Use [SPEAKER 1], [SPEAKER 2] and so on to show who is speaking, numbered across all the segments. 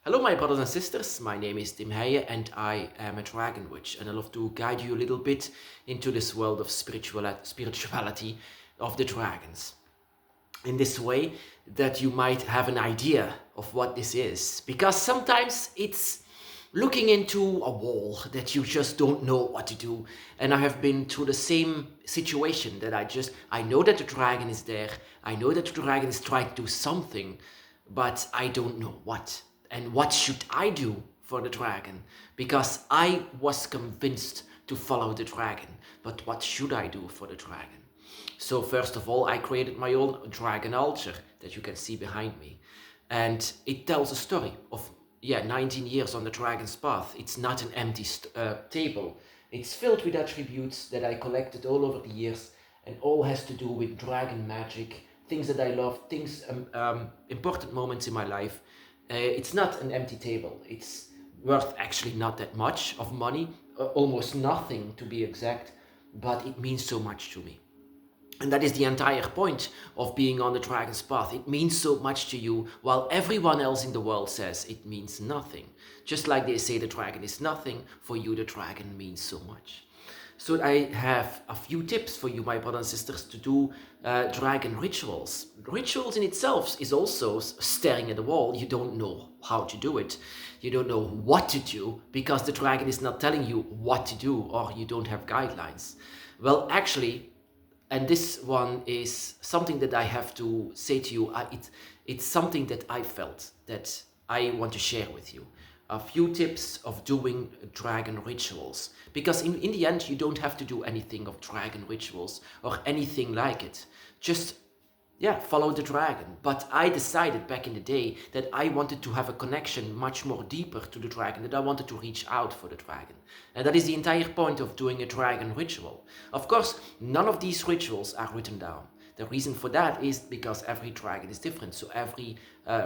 [SPEAKER 1] Hello, my brothers and sisters. My name is Tim Heijen, and I am a dragon witch, and I love to guide you a little bit into this world of spirituality of the dragons. In this way, that you might have an idea of what this is, because sometimes it's looking into a wall that you just don't know what to do. And I have been through the same situation that I know that the dragon is there. I know that the dragon is trying to do something, but I don't know what. And what should I do for the dragon? Because I was convinced to follow the dragon, but what should I do for the dragon? So first of all, I created my own dragon altar that you can see behind me. And it tells a story of 19 years on the dragon's path. It's not an empty table. It's filled with attributes that I collected all over the years, and all has to do with dragon magic, things that I love, things, important moments in my life. It's not an empty table. It's worth actually not that much of money, almost nothing to be exact, but it means so much to me. And that is the entire point of being on the dragon's path. It means so much to you, while everyone else in the world says it means nothing. Just like they say the dragon is nothing, for you the dragon means so much. So I have a few tips for you, my brothers and sisters, to do dragon rituals. Rituals in itself is also staring at the wall. You don't know how to do it. You don't know what to do because the dragon is not telling you what to do, or you don't have guidelines. Well, actually, and this one is something that I have to say to you. It's something that I felt that I want to share with you. A few tips of doing dragon rituals. Because in the end, you don't have to do anything of dragon rituals or anything like it. Just follow the dragon. But I decided back in the day that I wanted to have a connection much more deeper to the dragon, that I wanted to reach out for the dragon. And that is the entire point of doing a dragon ritual. Of course, none of these rituals are written down. The reason for that is because every dragon is different. So every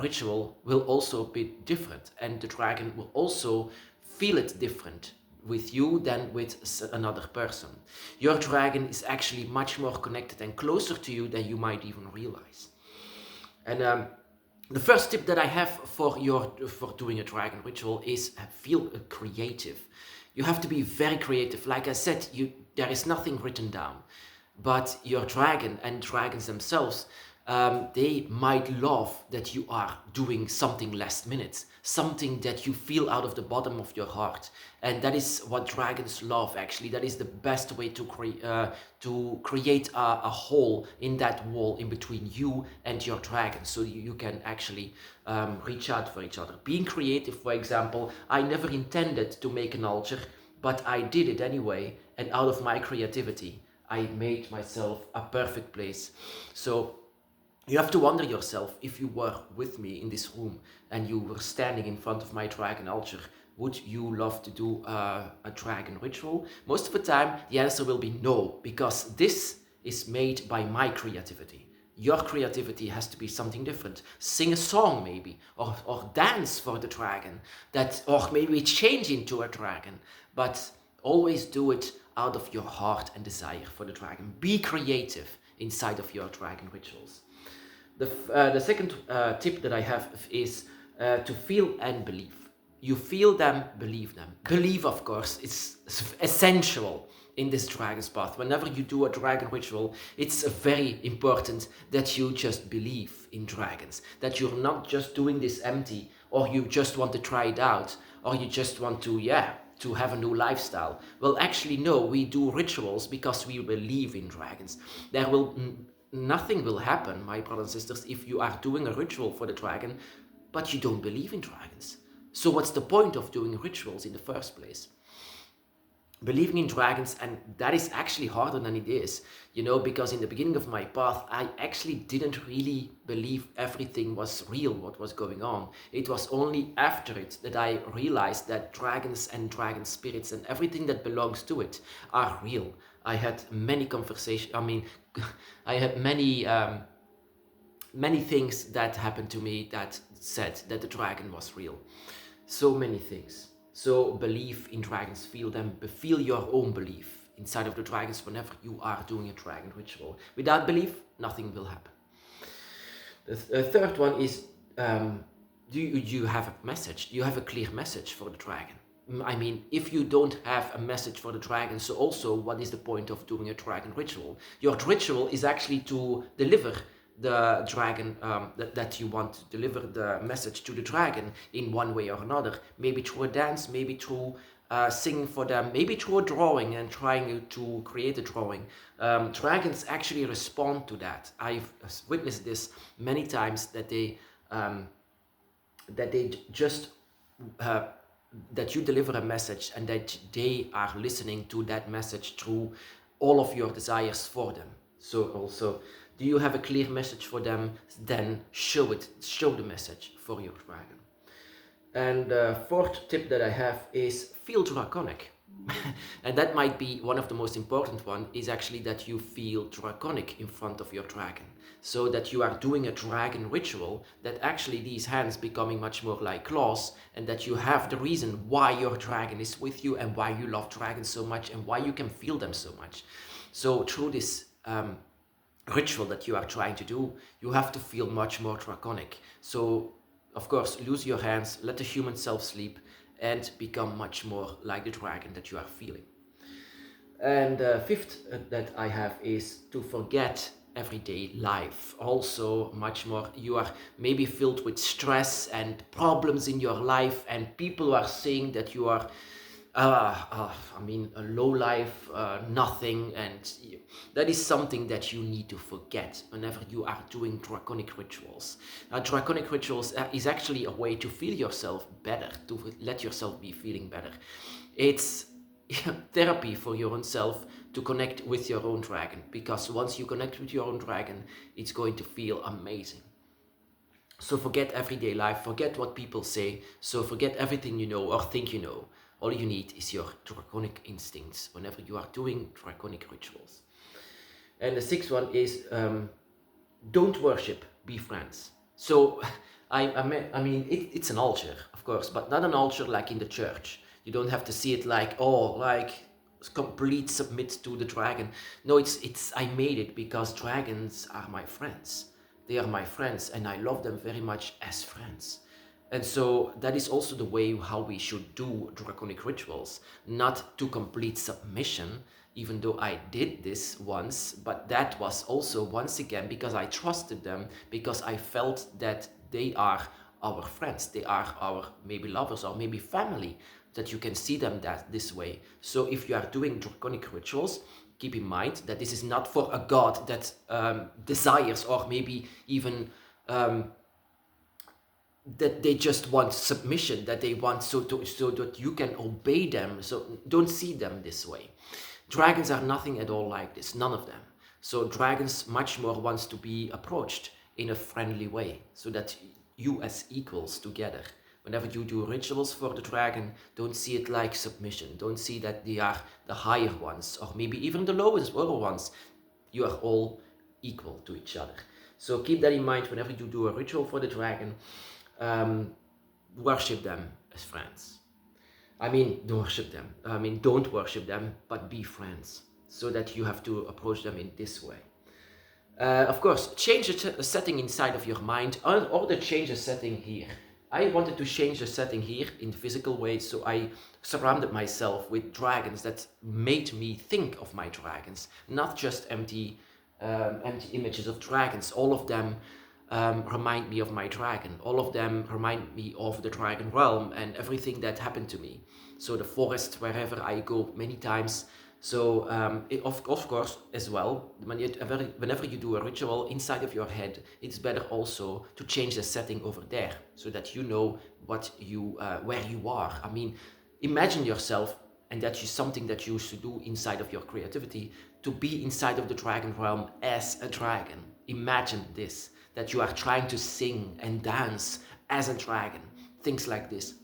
[SPEAKER 1] ritual will also be different. And the dragon will also feel it different with you than with another person. Your dragon is actually much more connected and closer to you than you might even realize. And the first tip that I have for doing a dragon ritual is feel creative. You have to be very creative. Like I said, there is nothing written down, but your dragon and dragons themselves, they might love that you are doing something last minute, something that you feel out of the bottom of your heart. And that is what dragons love, actually. That is the best way to create a hole in that wall in between you and your dragon, so you can actually reach out for each other. Being creative, for example, I never intended to make an altar, but I did it anyway, and out of my creativity, I made myself a perfect place. So you have to wonder yourself, if you were with me in this room and you were standing in front of my dragon altar, would you love to do a dragon ritual? Most of the time, the answer will be no, because this is made by my creativity. Your creativity has to be something different. Sing a song maybe, or dance for the dragon, or maybe change into a dragon, but always do it out of your heart and desire for the dragon. Be creative inside of your dragon rituals. The second tip that I have is to feel and believe. You feel them, believe them. Believe, of course, is essential in this dragon's path. Whenever you do a dragon ritual, it's very important that you just believe in dragons. That you're not just doing this empty, or you just want to try it out, or you just want to have a new lifestyle. Well, actually, no, we do rituals because we believe in dragons. Nothing will happen, my brothers and sisters, if you are doing a ritual for the dragon, but you don't believe in dragons. So what's the point of doing rituals in the first place? Believing in dragons, and that is actually harder than it is, because in the beginning of my path, I actually didn't really believe everything was real, what was going on. It was only after it that I realized that dragons and dragon spirits and everything that belongs to it are real. I had many conversations, I had many things that happened to me that said that the dragon was real. So many things. So believe in dragons, feel them, feel your own belief inside of the dragons whenever you are doing a dragon ritual. Without belief, nothing will happen. The third one is do you have a message? Do you have a clear message for the dragon? I mean, if you don't have a message for the dragon, so also what is the point of doing a dragon ritual? Your ritual is actually to deliver the dragon, that you want to deliver the message to the dragon in one way or another. Maybe through a dance, maybe through singing for them, maybe through a drawing and trying to create a drawing. Dragons actually respond to that. I've witnessed this many times, that they just that you deliver a message and that they are listening to that message through all of your desires for them. So also, do you have a clear message for them? Then show the message for your dragon. And the fourth tip that I have is feel draconic. And that might be one of the most important one, is actually that you feel draconic in front of your dragon. So that you are doing a dragon ritual, that actually these hands becoming much more like claws, and that you have the reason why your dragon is with you and why you love dragons so much and why you can feel them so much. So through this ritual that you are trying to do, you have to feel much more draconic. So of course, lose your hands, let the human self sleep, and become much more like the dragon that you are feeling. And fifth that I have is to forget everyday life. Also much more, you are maybe filled with stress and problems in your life, and people are saying that you are a low life, nothing, and that is something that you need to forget whenever you are doing draconic rituals. Draconic rituals is actually a way to feel yourself better, to let yourself be feeling better. It's therapy for your own self to connect with your own dragon, because once you connect with your own dragon, it's going to feel amazing. So forget everyday life, forget what people say, so forget everything you know or think you know. All you need is your draconic instincts whenever you are doing draconic rituals. And the sixth one is don't worship, be friends. So it's an altar, of course, but not an altar like in the church. You don't have to see it like complete submit to the dragon. No, it's I made it because dragons are my friends. They are my friends, and I love them very much as friends. And so that is also the way how we should do draconic rituals, not to complete submission, even though I did this once, but that was also once again because I trusted them, because I felt that they are our friends, they are our maybe lovers or maybe family, that you can see them this way. So if you are doing draconic rituals, keep in mind that this is not for a god that desires, or maybe even that they just want submission, that they want so that you can obey them. So don't see them this way. Dragons are nothing at all like this, none of them. So dragons much more wants to be approached in a friendly way, so that you as equals together. Whenever you do rituals for the dragon, don't see it like submission. Don't see that they are the higher ones, or maybe even the lower ones. You are all equal to each other. So keep that in mind whenever you do a ritual for the dragon. Worship them as friends. Don't worship them. Don't worship them, but be friends, so that you have to approach them in this way. Of course, change the setting inside of your mind, or the change the setting here. I wanted to change the setting here in physical ways, so I surrounded myself with dragons that made me think of my dragons, not just empty images of dragons. All of them remind me of my dragon. All of them remind me of the dragon realm and everything that happened to me. So the forest, wherever I go many times. So of course as well, whenever you do a ritual inside of your head, it's better also to change the setting over there, so that you know what where you are. Imagine yourself, and that is something that you should do inside of your creativity, to be inside of the dragon realm as a dragon. Imagine this, that you are trying to sing and dance as a dragon, things like this.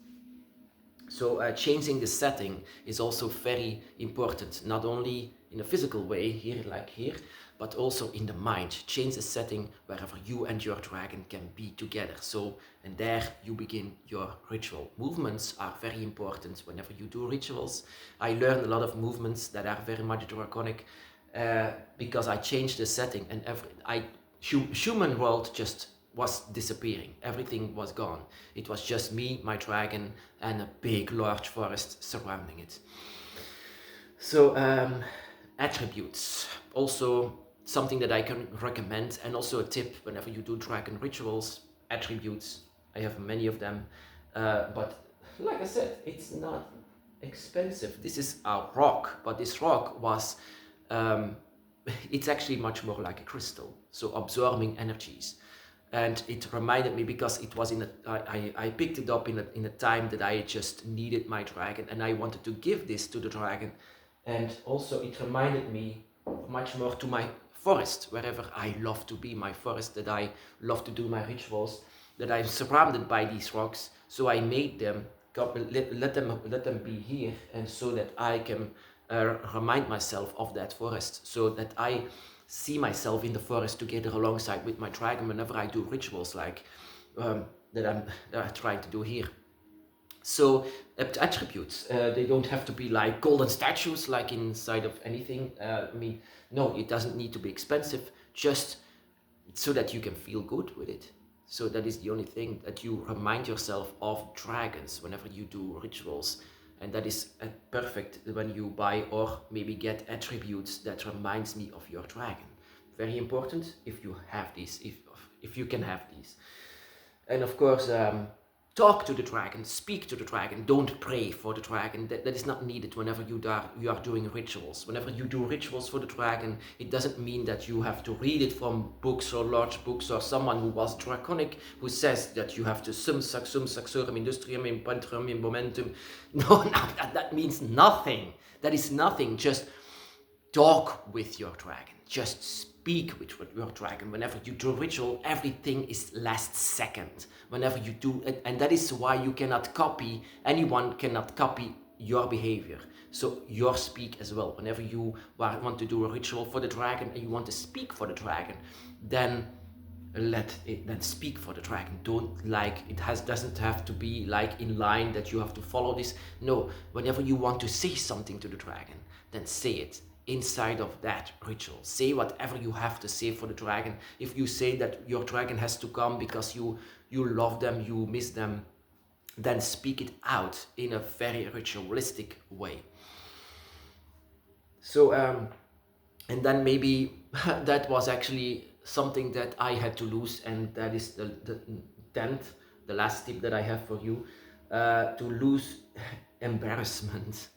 [SPEAKER 1] So changing the setting is also very important, not only in a physical way, here like here, but also in the mind. Change the setting wherever you and your dragon can be together. So, and there you begin your ritual. Movements are very important whenever you do rituals. I learned a lot of movements that are very much draconic because I changed the setting, and human world just was disappearing. Everything was gone. It was just me, my dragon, and a big, large forest surrounding it. So attributes, also something that I can recommend, and also a tip whenever you do dragon rituals. Attributes, I have many of them, but like I said, it's not expensive. This is a rock, but this rock was it's actually much more like a crystal, so absorbing energies. And it reminded me, because it was I picked it up in a time that I just needed my dragon, and I wanted to give this to the dragon. And also it reminded me much more to my forest, wherever I love to be, my forest that I love to do my rituals, that I'm surrounded by these rocks. So I made them, let them be here, and so that I can remind myself of that forest, so that I see myself in the forest together alongside with my dragon whenever I do rituals like that I'm trying to do here. So attributes, they don't have to be like golden statues like inside of anything. I mean, no, it doesn't need to be expensive, just so that you can feel good with it. So that is the only thing, that you remind yourself of dragons whenever you do rituals. And that is perfect when you buy or maybe get attributes that reminds me of your dragon. Very important if you have these, if you can have these. And of course, talk to the dragon, speak to the dragon. Don't pray for the dragon. That is not needed whenever you are doing rituals. Whenever you do rituals for the dragon, it doesn't mean that you have to read it from books or large books, or someone who was draconic who says that you have to sum saxorum industrium in pentrum in momentum. No, that means nothing. That is nothing. Just talk with your dragon. Just speak with your dragon. Whenever you do ritual, everything is last second. Whenever you do it, and that is why you cannot copy, anyone cannot copy your behavior. So your speak as well. Whenever you want to do a ritual for the dragon and you want to speak for the dragon, then then speak for the dragon. Don't doesn't have to be like in line that you have to follow this. No, whenever you want to say something to the dragon, then say it inside of that ritual. Say whatever you have to say for the dragon. If you say that your dragon has to come because you love them, you miss them, then speak it out in a very ritualistic way. So and then maybe that was actually something that I had to lose, and that is the 10th, the last tip that I have for you, to lose embarrassment.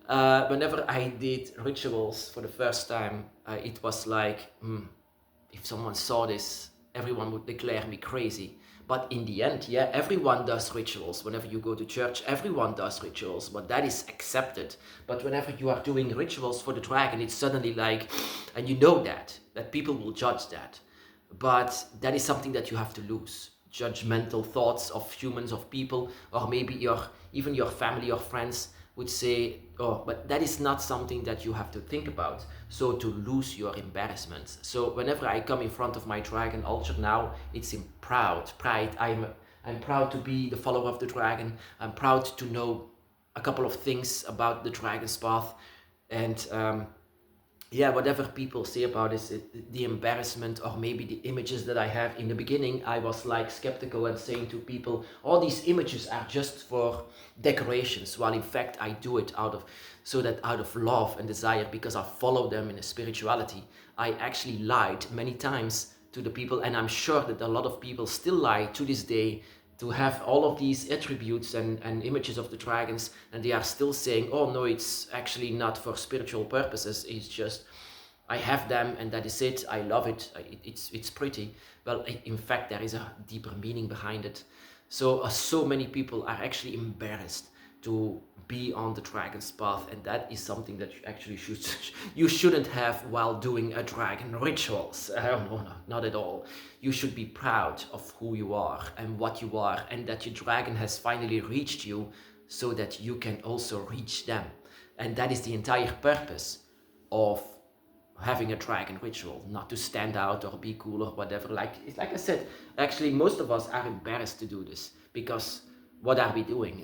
[SPEAKER 1] Whenever I did rituals for the first time, it was like, if someone saw this, everyone would declare me crazy. But in the end, yeah, everyone does rituals. Whenever you go to church, everyone does rituals, but that is accepted. But whenever you are doing rituals for the dragon, it's suddenly like, and you know that people will judge that. But that is something that you have to lose. Judgmental thoughts of humans, of people, or maybe even your family or friends would say, oh, but that is not something that you have to think about. So to lose your embarrassment. So whenever I come in front of my dragon altar now, it's in pride. I'm proud to be the follower of the dragon. I'm proud to know a couple of things about the dragon's path. And yeah, whatever people say about this, the embarrassment, or maybe the images that I have in the beginning, I was like skeptical and saying to people, all these images are just for decorations, while in fact I do it out of love and desire, because I follow them in a spirituality. I actually lied many times to the people, and I'm sure that a lot of people still lie to this day, to have all of these attributes and images of the dragons, and they are still saying, oh no, it's actually not for spiritual purposes, it's just, I have them and that is it, I love it, it's pretty. Well, in fact, there is a deeper meaning behind it. So many people are actually embarrassed to be on the dragon's path, and that is something that you actually you shouldn't have while doing a dragon rituals. No, not at all. You should be proud of who you are and what you are, and that your dragon has finally reached you, so that you can also reach them. And that is the entire purpose of having a dragon ritual, not to stand out or be cool or whatever. Like I said, actually most of us are embarrassed to do this, because what are we doing?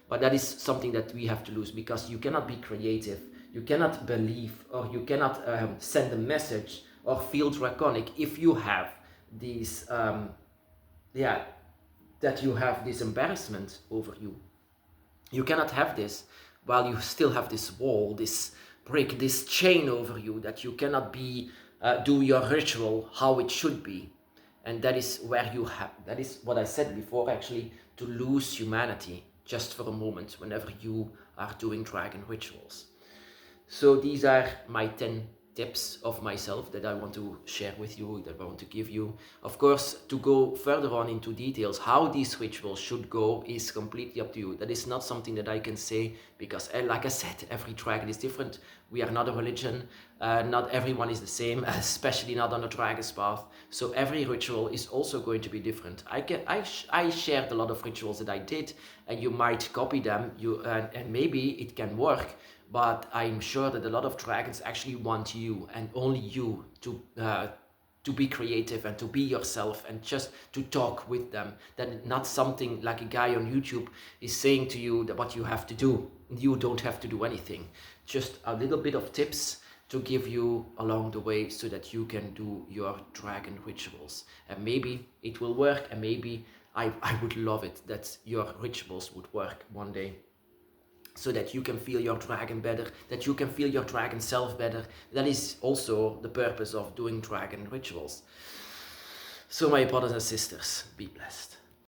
[SPEAKER 1] But that is something that we have to lose, because you cannot be creative, you cannot believe, or you cannot send a message or feel draconic if you have these yeah, that you have this embarrassment over you. You cannot have this while you still have this wall, this brick, this chain over you, that you cannot be do your ritual how it should be. And that is where you have, that is what I said before, actually, to lose humanity just for a moment whenever you are doing dragon rituals. So these are my 10 tips of myself that I want to share with you, that I want to give you. Of course, to go further on into details, how these rituals should go is completely up to you. That is not something that I can say because, like I said, every dragon is different. We are not a religion. Not everyone is the same, especially not on a dragon's path. So every ritual is also going to be different. I shared a lot of rituals that I did, and you might copy them. And maybe it can work. But I'm sure that a lot of dragons actually want you and only you to be creative and to be yourself and just to talk with them. That not something like a guy on YouTube is saying to you that what you have to do. You don't have to do anything. Just a little bit of tips to give you along the way so that you can do your dragon rituals. And maybe it will work, and maybe I would love it that your rituals would work one day, so that you can feel your dragon better, that you can feel your dragon self better. That is also the purpose of doing dragon rituals. So my brothers and sisters, be blessed.